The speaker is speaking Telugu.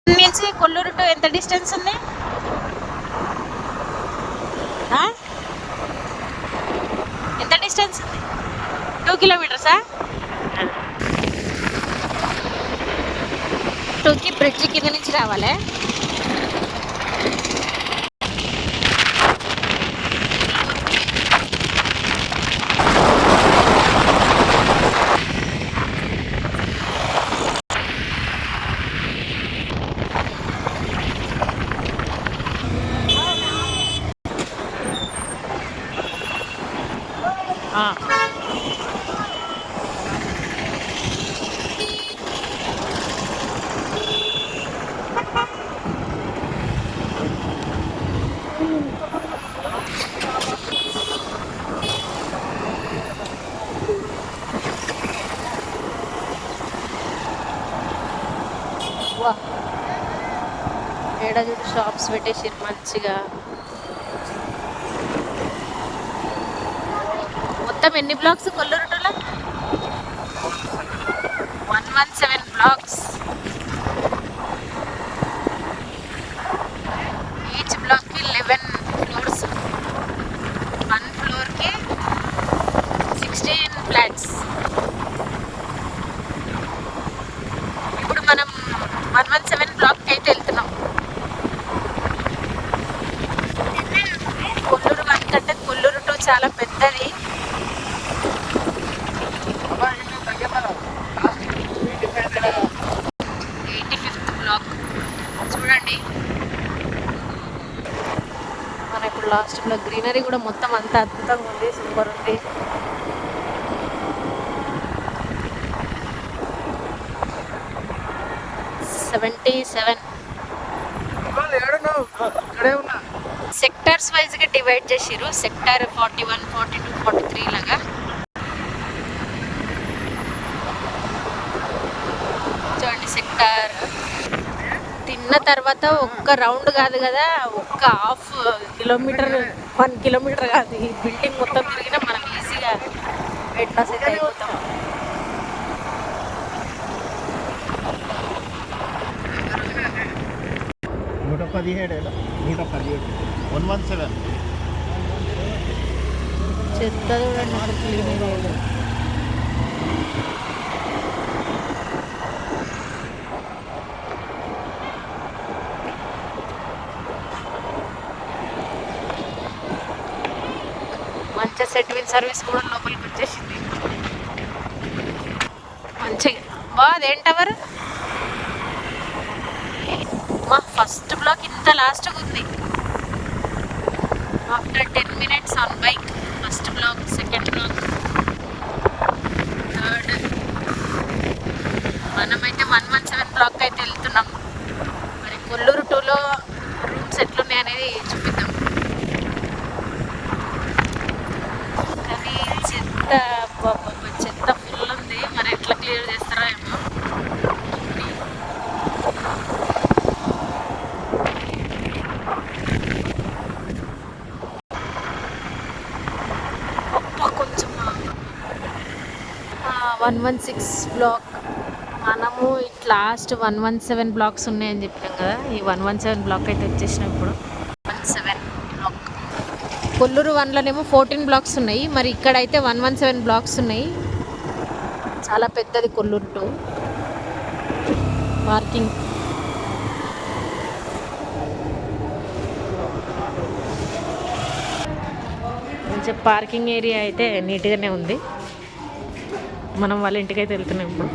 నుంచి కొల్లూరు టు ఎంత డిస్టెన్స్ ఉంది? ఎంత డిస్టెన్స్ ఉంది? 2 కిలోమీటర్సా? 2కి బ్రిడ్జ్ కింద నుంచి రావాలి. ఏడా చూడు షాప్స్ పెట్టేసి మంచిగా. మొత్తం ఎన్ని బ్లాక్స్ కొల్లూరు టూలో? 117 బ్లాక్స్. Each బ్లాక్కి 11 floors. 1 ఫ్లోర్కి 16 ఫ్లాట్స్. ఇప్పుడు మనం 117 బ్లాక్కి అయితే వెళ్తున్నాం. కొల్లూరు 1 కంటే కొల్లూరు 2 చాలా పెద్దది. 85th బ్లాక్ చూడండి. మన ఇప్పుడు లాస్ట్ బ్లాక్ గ్రీనరీ కూడా మొత్తం అంత అద్భుతంగా ఉంది. సూపర్ ఉంది. సెక్టార్స్ వైజ్గా డివైడ్ చేసిర్రు. సెక్టార్ 41, 42, 43 లాగా. చూడండి సెక్టార్ తిన్న తర్వాత ఒక్క రౌండ్ కాదు కదా, ఒక్క హాఫ్ కిలోమీటర్ 1 కిలోమీటర్ కాదు, ఈ బిల్డింగ్ మొత్తం తిరిగినా మనం ఈజీగా వెయిట్ లాస్ అయితే అయిపోతాం. చెత్త చూడండి క్లీన్ రోడ్. మంచిగా సెట్విన్ సర్వీస్ కూడా లోపలికి వచ్చేసింది. మంచిగా బాదేం టవర్. మా ఫస్ట్ బ్లాక్ ఇంత లాస్ట్గా ఉంది. After 10 minutes on bike. First block, second block, third. మనమైతే 117 బ్లాక్ అయితే వెళ్తున్నాం. మరి కొల్లూరు 2లో రూమ్స్ ఎట్లున్నాయి అనేది చూపిద్దాం. కానీ చెత్త ఫుల్ ఉంది. మరి ఎట్లా క్లియర్ చేస్తారో ఏమో. కొంచెం 116 బ్లాక్. మనము ఇట్లా లాస్ట్ 117 బ్లాక్స్ ఉన్నాయని చెప్పాం కదా. ఈ 117 బ్లాక్ అయితే వచ్చేసినాం ఇప్పుడు. 17 బ్లాక్. కొల్లూరు 1లోనేమో 14 బ్లాక్స్ ఉన్నాయి. మరి ఇక్కడైతే 117 బ్లాక్స్ ఉన్నాయి. చాలా పెద్దది కొల్లూరు 2. పార్కింగ్ మంచి పార్కింగ్ ఏరియా అయితే నీట్గానే ఉంది. మనం వాళ్ళ ఇంటికైతే వెళ్తున్నాం ఇప్పుడు.